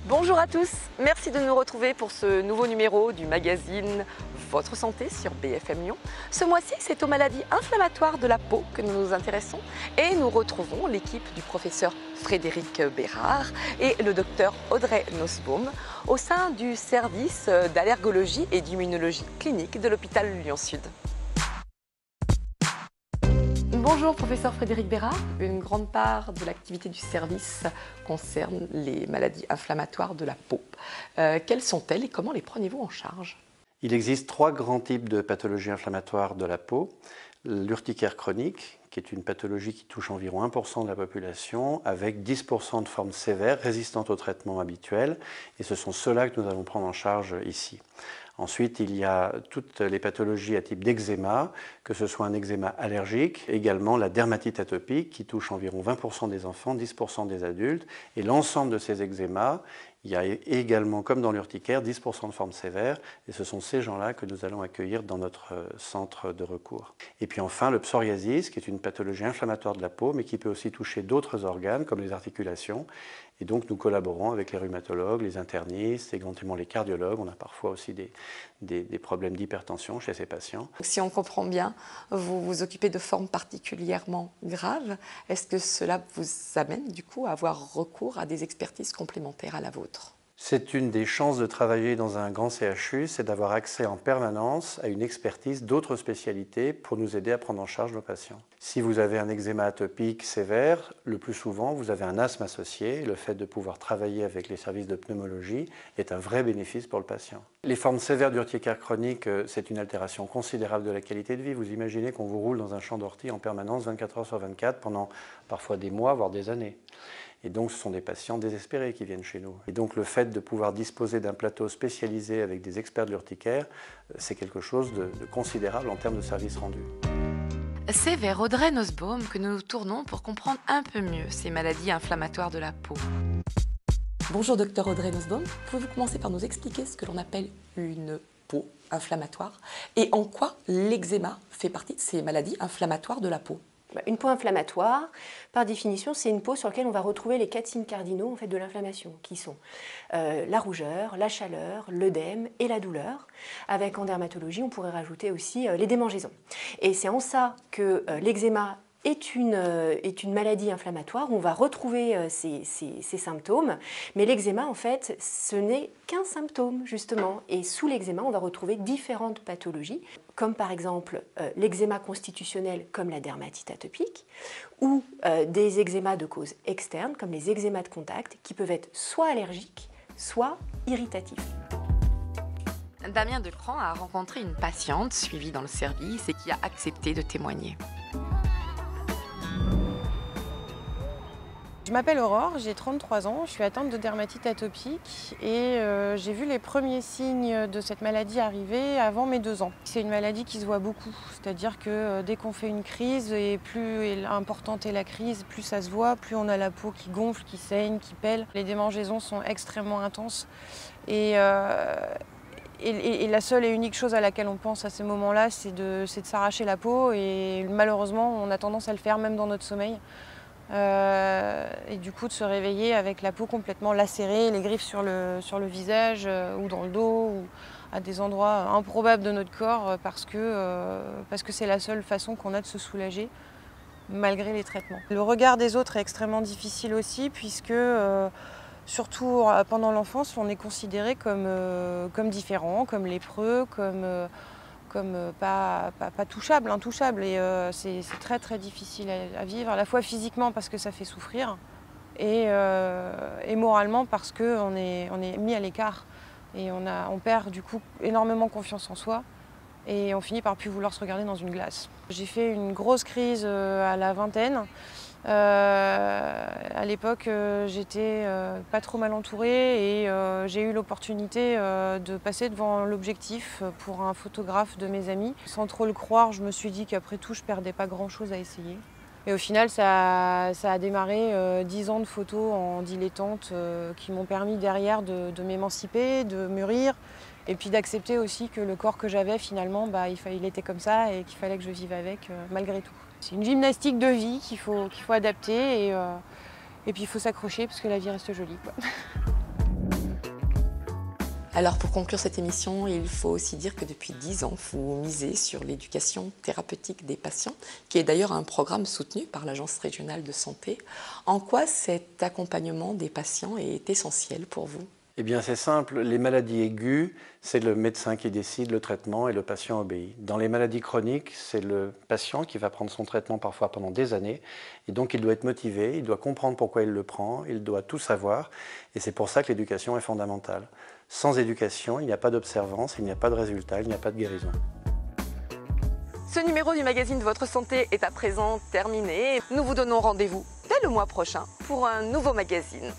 Bonjour à tous, merci de nous retrouver pour ce nouveau numéro du magazine Votre Santé sur BFM Lyon. Ce mois-ci, c'est aux maladies inflammatoires de la peau que nous nous intéressons et nous retrouvons l'équipe du professeur Frédéric Bérard et le docteur Audrey Nussbaum au sein du service d'allergologie et d'immunologie clinique de l'hôpital Lyon-Sud. Bonjour professeur Frédéric Bérard, une grande part de l'activité du service concerne les maladies inflammatoires de la peau. Quelles sont-elles et comment les prenez-vous en charge? Il existe trois grands types de pathologies inflammatoires de la peau. L'urticaire chronique, qui est une pathologie qui touche environ 1% de la population, avec 10% de formes sévères résistantes aux traitements habituels. Et ce sont ceux-là que nous allons prendre en charge ici. Ensuite, il y a toutes les pathologies à type d'eczéma, que ce soit un eczéma allergique, également la dermatite atopique qui touche environ 20% des enfants, 10% des adultes. Et l'ensemble de ces eczémas, il y a également, comme dans l'urticaire, 10% de formes sévères. Et ce sont ces gens-là que nous allons accueillir dans notre centre de recours. Et puis enfin, le psoriasis, qui est une pathologie inflammatoire de la peau, mais qui peut aussi toucher d'autres organes, comme les articulations. Et donc, nous collaborons avec les rhumatologues, les internistes, éventuellement les cardiologues. On a parfois aussi des problèmes d'hypertension chez ces patients. Si on comprend bien, vous vous occupez de formes particulièrement graves. Est-ce que cela vous amène du coup à avoir recours à des expertises complémentaires à la vôtre? C'est une des chances de travailler dans un grand CHU, c'est d'avoir accès en permanence à une expertise d'autres spécialités pour nous aider à prendre en charge nos patients. Si vous avez un eczéma atopique sévère, le plus souvent vous avez un asthme associé. Le fait de pouvoir travailler avec les services de pneumologie est un vrai bénéfice pour le patient. Les formes sévères d'urticaire chronique, c'est une altération considérable de la qualité de vie. Vous imaginez qu'on vous roule dans un champ d'ortie en permanence 24 heures sur 24 pendant parfois des mois, voire des années. Et donc, ce sont des patients désespérés qui viennent chez nous. Et donc, le fait de pouvoir disposer d'un plateau spécialisé avec des experts de l'urticaire, c'est quelque chose de considérable en termes de service rendu. C'est vers Audrey Nussbaum que nous nous tournons pour comprendre un peu mieux ces maladies inflammatoires de la peau. Bonjour docteur Audrey Nussbaum, pouvez-vous commencer par nous expliquer ce que l'on appelle une peau inflammatoire et en quoi l'eczéma fait partie de ces maladies inflammatoires de la peau? Une peau inflammatoire, par définition, c'est une peau sur laquelle on va retrouver les 4 signes cardinaux en fait, de l'inflammation, qui sont la rougeur, la chaleur, l'œdème et la douleur. Avec en dermatologie, on pourrait rajouter aussi les démangeaisons. Et c'est en ça que l'eczéma est une maladie inflammatoire où on va retrouver ces symptômes. Mais l'eczéma, en fait, ce n'est qu'un symptôme, justement. Et sous l'eczéma, on va retrouver différentes pathologies, comme par exemple l'eczéma constitutionnel, comme la dermatite atopique, ou des eczémas de cause externe, comme les eczémas de contact, qui peuvent être soit allergiques, soit irritatifs. Damien Decran a rencontré une patiente suivie dans le service et qui a accepté de témoigner. Je m'appelle Aurore, j'ai 33 ans, je suis atteinte de dermatite atopique et j'ai vu les premiers signes de cette maladie arriver avant mes 2 ans. C'est une maladie qui se voit beaucoup, c'est-à-dire que dès qu'on fait une crise, et plus importante est la crise, plus ça se voit, plus on a la peau qui gonfle, qui saigne, qui pèle. Les démangeaisons sont extrêmement intenses et la seule et unique chose à laquelle on pense à ces moments-là, c'est de s'arracher la peau et malheureusement on a tendance à le faire même dans notre sommeil. Et du coup de se réveiller avec la peau complètement lacérée, les griffes sur le visage ou dans le dos ou à des endroits improbables de notre corps parce que c'est la seule façon qu'on a de se soulager malgré les traitements. Le regard des autres est extrêmement difficile aussi puisque surtout pendant l'enfance on est considéré comme différent, comme lépreux, comme pas touchable, intouchable. Et c'est très très difficile à vivre, à la fois physiquement parce que ça fait souffrir et moralement parce qu'on est mis à l'écart. Et on perd du coup énormément confiance en soi et on finit par plus vouloir se regarder dans une glace. J'ai fait une grosse crise à la vingtaine. À l'époque, j'étais pas trop mal entourée et j'ai eu l'opportunité de passer devant l'objectif pour un photographe de mes amis. Sans trop le croire, je me suis dit qu'après tout, je perdais pas grand-chose à essayer. Et au final, ça a démarré 10 ans de photos en dilettante qui m'ont permis derrière de m'émanciper, de mûrir et puis d'accepter aussi que le corps que j'avais finalement, il était comme ça et qu'il fallait que je vive avec malgré tout. C'est une gymnastique de vie qu'il faut adapter et puis il faut s'accrocher parce que la vie reste jolie, quoi. Alors pour conclure cette émission, il faut aussi dire que depuis 10 ans, vous misez sur l'éducation thérapeutique des patients, qui est d'ailleurs un programme soutenu par l'Agence régionale de santé. En quoi cet accompagnement des patients est essentiel pour vous ? Eh bien, c'est simple. Les maladies aiguës, c'est le médecin qui décide le traitement et le patient obéit. Dans les maladies chroniques, c'est le patient qui va prendre son traitement parfois pendant des années. Et donc, il doit être motivé, il doit comprendre pourquoi il le prend, il doit tout savoir. Et c'est pour ça que l'éducation est fondamentale. Sans éducation, il n'y a pas d'observance, il n'y a pas de résultat, il n'y a pas de guérison. Ce numéro du magazine Votre Santé est à présent terminé. Nous vous donnons rendez-vous dès le mois prochain pour un nouveau magazine.